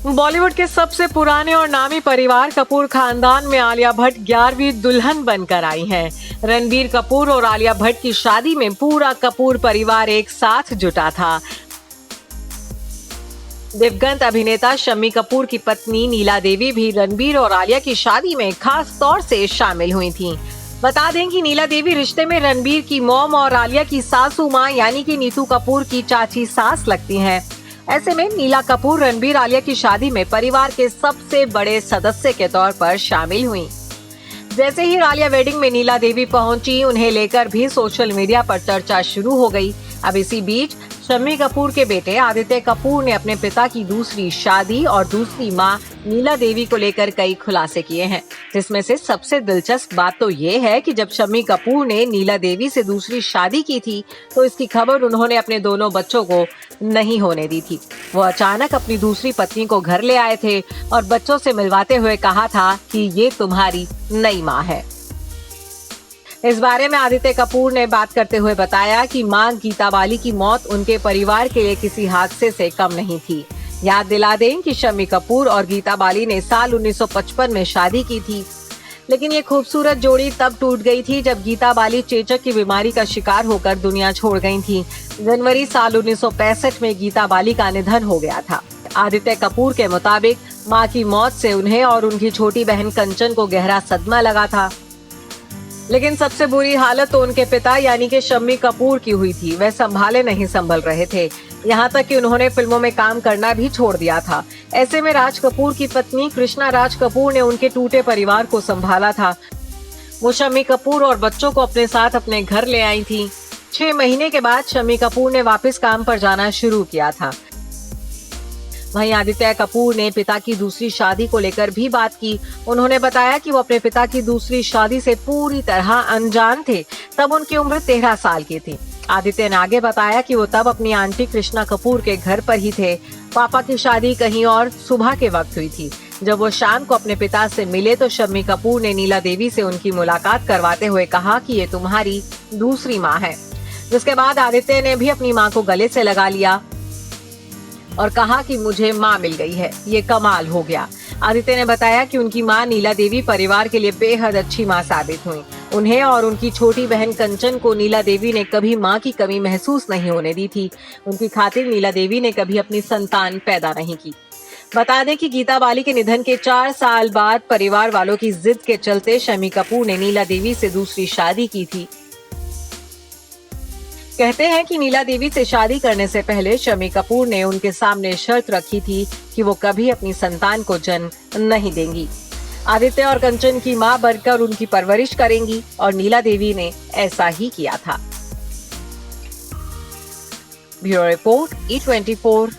बॉलीवुड के सबसे पुराने और नामी परिवार कपूर खानदान में आलिया भट्ट 11वीं दुल्हन बनकर आई हैं। रणबीर कपूर और आलिया भट्ट की शादी में पूरा कपूर परिवार एक साथ जुटा था। दिवंगत अभिनेता शम्मी कपूर की पत्नी नीला देवी भी रणबीर और आलिया की शादी में खास तौर से शामिल हुई थीं। बता दें कि नीला देवी रिश्ते में रणबीर की मॉम और आलिया की सासू मां यानी कि नीतू कपूर की चाची सास लगती हैं। ऐसे में नीला कपूर रणबीर आलिया की शादी में परिवार के सबसे बड़े सदस्य के तौर पर शामिल हुई। जैसे ही आलिया वेडिंग में नीला देवी पहुंची, उन्हें लेकर भी सोशल मीडिया पर चर्चा शुरू हो गई। अब इसी बीच शम्मी कपूर के बेटे आदित्य कपूर ने अपने पिता की दूसरी शादी और दूसरी मां नीला देवी को लेकर कई खुलासे किए हैं, जिसमें से सबसे दिलचस्प बात तो ये है कि जब शम्मी कपूर ने नीला देवी से दूसरी शादी की थी तो इसकी खबर उन्होंने अपने दोनों बच्चों को नहीं होने दी थी। वो अचानक अपनी दूसरी पत्नी को घर ले आए थे और बच्चों से मिलवाते हुए कहा था कि ये तुम्हारी नई माँ है। इस बारे में आदित्य कपूर ने बात करते हुए बताया कि मां गीता बाली की मौत उनके परिवार के लिए किसी हादसे से कम नहीं थी। याद दिला दें कि शम्मी कपूर और गीता बाली ने साल 1955 में शादी की थी, लेकिन ये खूबसूरत जोड़ी तब टूट गई थी जब गीता बाली चेचक की बीमारी का शिकार होकर दुनिया छोड़ गई थी। जनवरी साल 1965 में गीता बाली का निधन हो गया था। आदित्य कपूर के मुताबिक मां की मौत से उन्हें और उनकी छोटी बहन कंचन को गहरा सदमा लगा था, लेकिन सबसे बुरी हालत तो उनके पिता यानी कि शम्मी कपूर की हुई थी। वह संभाले नहीं संभल रहे थे, यहाँ तक कि उन्होंने फिल्मों में काम करना भी छोड़ दिया था। ऐसे में राज कपूर की पत्नी कृष्णा राज कपूर ने उनके टूटे परिवार को संभाला था। वो शम्मी कपूर और बच्चों को अपने साथ अपने घर ले आई थी। 6 महीने के बाद शम्मी कपूर ने वापस काम पर जाना शुरू किया था। वहीं आदित्य कपूर ने पिता की दूसरी शादी को लेकर भी बात की। उन्होंने बताया कि वो अपने पिता की दूसरी शादी से पूरी तरह अनजान थे। तब उनकी उम्र 13 साल की थी। आदित्य ने आगे बताया कि वो तब अपनी आंटी कृष्णा कपूर के घर पर ही थे। पापा की शादी कहीं और सुबह के वक्त हुई थी। जब वो शाम को अपने पिता से मिले तो शम्मी कपूर ने नीला देवी से उनकी मुलाकात करवाते हुए कहा कि ये तुम्हारी दूसरी माँ है। जिसके बाद आदित्य ने भी अपनी माँ को गले से लगा लिया और कहा कि मुझे माँ मिल गई है, ये कमाल हो गया। आदित्य ने बताया कि उनकी माँ नीला देवी परिवार के लिए बेहद अच्छी माँ साबित हुई। उन्हें और उनकी छोटी बहन कंचन को नीला देवी ने कभी माँ की कमी महसूस नहीं होने दी थी। उनकी खातिर नीला देवी ने कभी अपनी संतान पैदा नहीं की। बता दें कि गीता बाली के निधन के 4 साल बाद परिवार वालों की जिद के चलते शम्मी कपूर ने नीला देवी से दूसरी शादी की थी। कहते हैं कि नीला देवी से शादी करने से पहले शम्मी कपूर ने उनके सामने शर्त रखी थी कि वो कभी अपनी संतान को जन्म नहीं देंगी। आदित्य और कंचन की मां बनकर उनकी परवरिश करेंगी और नीला देवी ने ऐसा ही किया था। Bureau report E24।